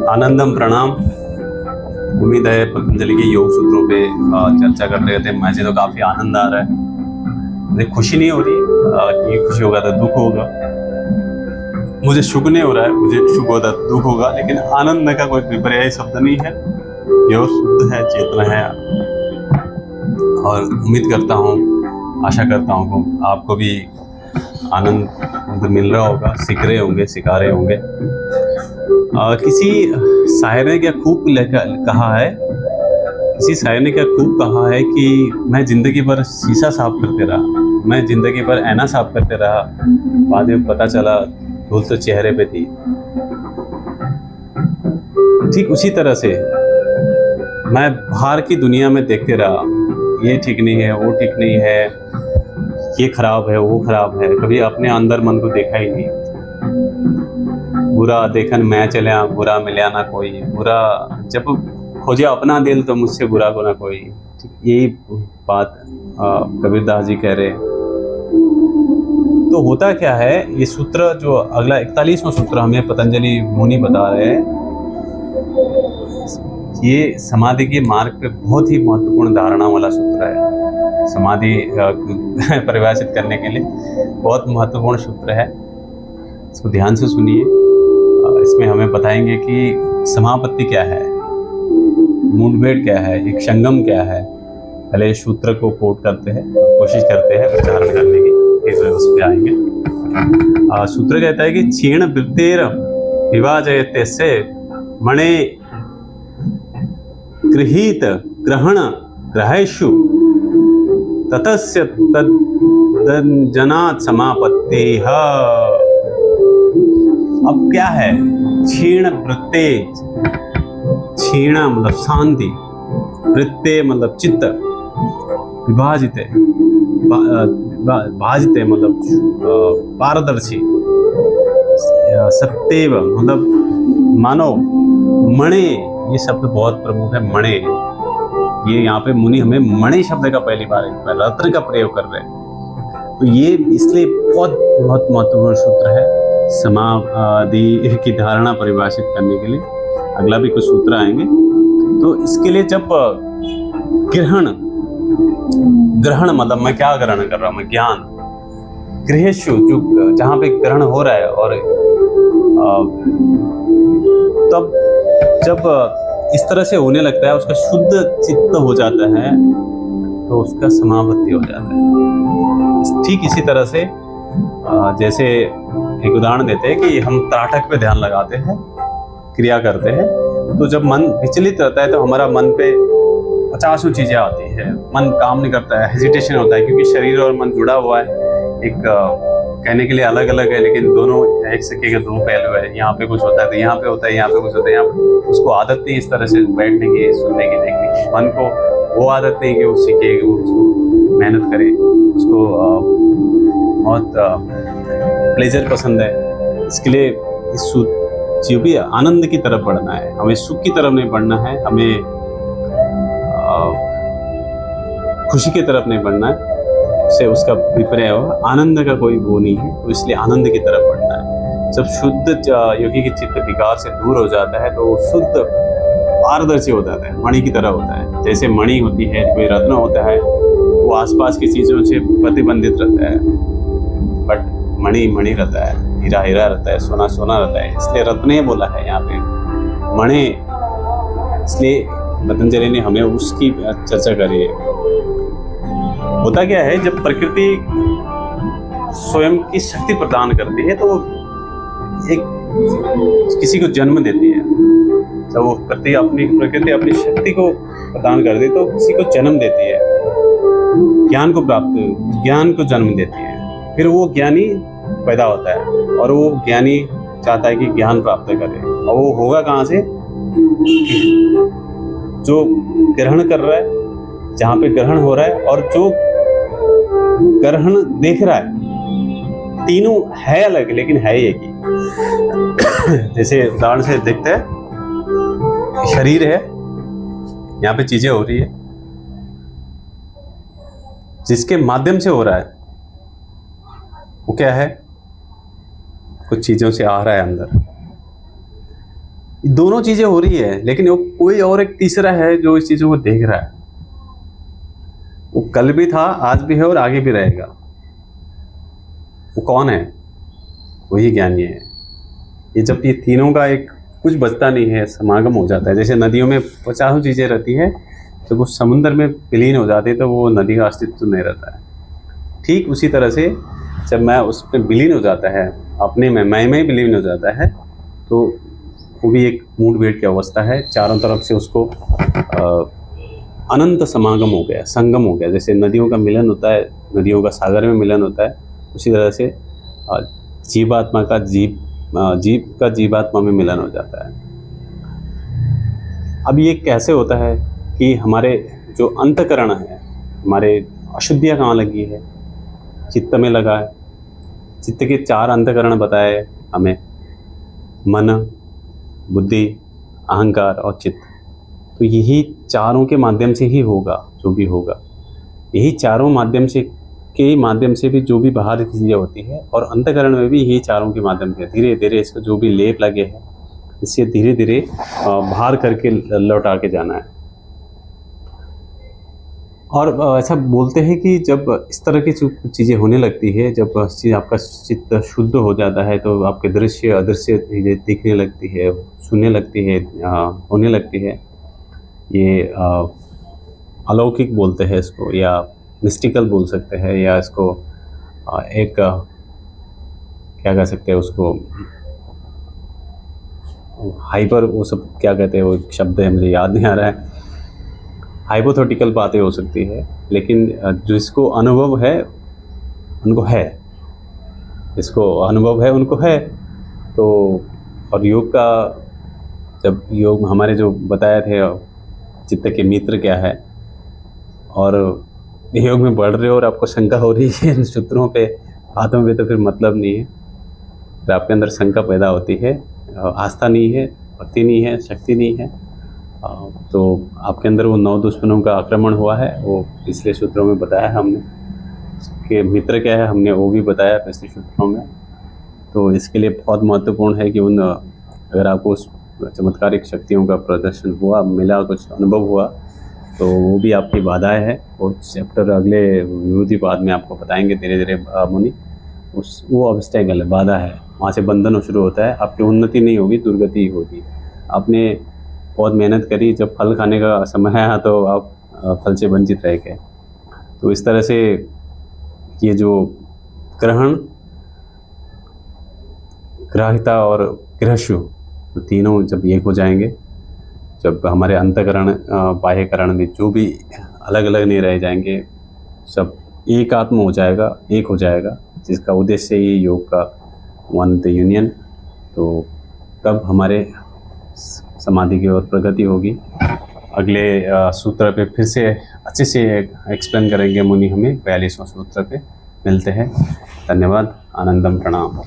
आनंदम प्रणाम। उम्मीद है पतंजलि के योग सूत्रों पे चर्चा करते रहते हैं। मुझे तो काफ़ी आनंद आ रहा है। मुझे खुशी नहीं हो रही कि खुशी होगा तो दुख होगा, मुझे सुख नहीं हो रहा है, मुझे सुख होता तो दुख होगा, लेकिन आनंद का कोई विपर्याय शब्द नहीं है। योग शुद्ध है, चेतना है। और उम्मीद करता हूँ, आशा करता हूँ कि आपको भी आनंद मिल रहा होगा, सीख रहे होंगे, सिखा रहे होंगे। किसी शायर ने क्या खूब कहा है, किसी शायर ने क्या खूब कहा है कि मैं जिंदगी भर शीशा साफ करते रहा, मैं जिंदगी भर ऐना साफ करते रहा, बाद में पता चला धूल तो चेहरे पे थी। ठीक उसी तरह से मैं बाहर की दुनिया में देखते रहा, ये ठीक नहीं है, वो ठीक नहीं है, ये खराब है, वो खराब है, कभी अपने अंदर मन को देखा ही नहीं। बुरा देखन मैं चलिया, बुरा मिलिया ना कोई, बुरा जब खोजे अपना दिल तो मुझसे बुरा को ना कोई। यही बात कबीरदास जी कह रहे हैं। तो होता क्या है, ये सूत्र जो अगला 41वां सूत्र हमें पतंजलि मुनि बता रहे हैं, ये समाधि के मार्ग पे बहुत ही महत्वपूर्ण धारणा वाला सूत्र है। समाधि परिभाषित करने के लिए बहुत महत्वपूर्ण सूत्र है। इसको ध्यान से सुनिए। इसमें हमें बताएंगे कि समापत्ति क्या है, मुठभेड़ क्या है, एक संगम क्या है। पहले सूत्र को कोट करते हैं, कोशिश करते हैं उच्चारण करने की, फिर उस पर आएंगे। सूत्र कहता है कि क्षीण वृत्तेर विभाजयते से मणे गृहीत ग्रहण ग्रहेषु ततस्य तद्जनात् समापत्ति। अब क्या है क्षीण वृत्ते, क्षीण मतलब शांति, वृत्ते मतलब चित्त, विभाजित भाजित मतलब पारदर्शी, सत्यव मतलब मानो, मणे ये शब्द बहुत प्रमुख है। मणे, ये यहाँ पे मुनि हमें मणि शब्द का पहली बार रत्न का प्रयोग कर रहे हैं। तो ये इसलिए बहुत महत्वपूर्ण सूत्र है समाधि की धारणा परिभाषित करने के लिए। अगला भी कुछ सूत्र आएंगे। तो इसके लिए जब ग्रहण मतलब मैं क्या ग्रहण कर रहा हूँ, मैं ज्ञान, गृहेषु जो जहाँ पे ग्रहण हो रहा है, और तब जब इस तरह से होने लगता है, उसका शुद्ध चित्त हो जाता है, तो उसका समापत्ति हो जाता है। ठीक इसी तरह से जैसे एक उदाहरण देते हैं कि हम त्राटक पे ध्यान लगाते हैं, क्रिया करते हैं, तो जब मन विचलित रहता है तो हमारा मन पे 50 चीजें आती है, मन काम नहीं करता है, हेजिटेशन होता है, क्योंकि शरीर और मन जुड़ा हुआ है। एक कहने के लिए अलग अलग है, लेकिन दोनों एक सिक्के के दो पहलू है। यहाँ पे कुछ होता है तो यहाँ पे होता है, यहाँ पे कुछ होता है, यहाँ पे उसको आदत नहीं इस तरह से बैठने की, सुनने की, देखने की। मन को वो आदत नहीं कि वो सीखे, वो उसको मेहनत करे, उसको बहुत प्लेजर पसंद है। इसके लिए इस जो भी आनंद की तरफ बढ़ना है, हमें सुख की तरफ नहीं बढ़ना है, हमें खुशी की तरफ नहीं बढ़ना है, उससे उसका विपर्य होगा। आनंद का कोई वो नहीं है, तो इसलिए आनंद की तरफ बढ़ना है। जब शुद्ध योगी की चित्त विकार से दूर हो जाता है, तो शुद्ध पारदर्शी हो जाता है, मणि की तरह होता है। जैसे मणि होती है, कोई रत्न होता है, वो आसपास की चीजों से प्रतिबंधित रहता है, बट मणि मणि रहता है, हीरा हीरा रहता है, सोना सोना रहता है। इसलिए रत्ने बोला है यहाँ पे, मणि। इसलिए पतंजलि ने हमें उसकी चर्चा करी है। होता क्या है, जब प्रकृति स्वयं की शक्ति प्रदान करती है, तो वो एक किसी को जन्म देती है। जब वो प्रकृति अपनी शक्ति को प्रदान करती है, तो किसी को जन्म देती है, ज्ञान को जन्म देती है। फिर वो ज्ञानी पैदा होता है, और वो ज्ञानी चाहता है कि ज्ञान प्राप्त करे, और वो होगा कहाँ से, जो ग्रहण कर रहा है, जहाँ पे ग्रहण हो रहा है, और जो ग्रहण देख रहा है। तीनों है अलग, लेकिन है एक ही। जैसे उदाहरण से देखते हैं, शरीर है, यहाँ पे चीजें हो रही है, जिसके माध्यम से हो रहा है वो क्या है, कुछ चीजों से आ रहा है अंदर। दोनों चीजें हो रही है, लेकिन वो कोई और एक तीसरा है जो इस चीजों को देख रहा है। वो कल भी था, आज भी है और आगे भी रहेगा। वो कौन है? वही ज्ञानी है। ये जब ये तीनों का एक कुछ बचता नहीं है, समागम हो जाता है। जैसे नदियों में पचासों चीजें रहती है, जब वो समुद्र में विलीन हो जाती है तो वो नदी का अस्तित्व नहीं रहता है। ठीक उसी तरह से जब मैं उसमें विलीन हो जाता है, अपने मैं ही विलीन हो जाता है, तो वो भी एक मूड वेट की अवस्था है। चारों तरफ से उसको अनंत समागम हो गया, संगम हो गया। जैसे नदियों का मिलन होता है, नदियों का सागर में मिलन होता है, उसी तरह से जीवात्मा का जीव का जीवात्मा में मिलन हो जाता है। अब ये कैसे होता है कि हमारे जो अंतकरण है, हमारे अशुद्धियाँ कहाँ लगी है? चित्त में लगा है। चित्त के 4 अंतकरण बताए हमें, मन, बुद्धि, अहंकार और चित्त। तो यही चारों के माध्यम से ही होगा जो भी होगा। यही चारों माध्यम से भी जो भी बाहर की चीज़ें होती है, और अंतकरण में भी यही चारों के माध्यम से धीरे धीरे इसको जो भी लेप लगे हैं, इससे धीरे धीरे बाहर करके लौटा के जाना है। और ऐसा बोलते हैं कि जब इस तरह की चीज़ें होने लगती है, जब आपका चित्त शुद्ध हो जाता है, तो आपके दृश्य अदृश्य चीज़ें दिखने लगती है, सुनने लगती है, होने लगती है। ये अलौकिक बोलते हैं इसको, या मिस्टिकल बोल सकते हैं, या इसको एक क्या कह सकते हैं उसको, हाइपर, वो सब क्या कहते हैं, वो एक शब्द है मुझे याद नहीं आ रहा है। हाइपोथेटिकल बातें हो सकती है, लेकिन जिसको अनुभव है उनको है, जिसको अनुभव है उनको है। तो और योग का, जब योग हमारे जो बताए थे चित्त के मित्र क्या है, और योग में बढ़ रहे हो और आपको शंका हो रही है इन सूत्रों पे, बातों पे, तो फिर मतलब नहीं है। तो आपके अंदर शंका पैदा होती है, आस्था नहीं है, भक्ति नहीं है, शक्ति नहीं है, तो आपके अंदर वो 9 दुश्मनों का आक्रमण हुआ है। वो पिछले सूत्रों में बताया हमने कि मित्र क्या है, हमने वो भी बताया पिछले सूत्रों में। तो इसके लिए बहुत महत्वपूर्ण है कि अगर आपको उस चमत्कारिक शक्तियों का प्रदर्शन हुआ, मिला, कुछ अनुभव हुआ, तो वो भी आपकी बाधाएं है। वो चैप्टर अगले विभूति पाद में आपको बताएंगे धीरे धीरे मुनि। वो ऑब्स्टेकल है, बाधा है, वहाँ से बंधन शुरू होता है। आपकी उन्नति नहीं होगी, दुर्गति ही होगी। आपने बहुत मेहनत करी, जब फल खाने का समय आया तो आप फल से वंचित रह गए। तो इस तरह से ये जो ग्रहण, ग्राहिता और गृहस्यु, तो तीनों जब एक हो जाएंगे, जब हमारे अंतकरण बाह्यकरण भी जो भी अलग अलग नहीं रह जाएंगे, सब एक आत्म हो जाएगा, एक हो जाएगा, जिसका उद्देश्य ही योग का वन द यूनियन। तो तब हमारे समाधि की ओर प्रगति होगी। अगले सूत्र पे फिर से अच्छे से एक्सप्लेन करेंगे मुनि हमें, 42वां सूत्र पे मिलते हैं। धन्यवाद। आनंदम प्रणाम।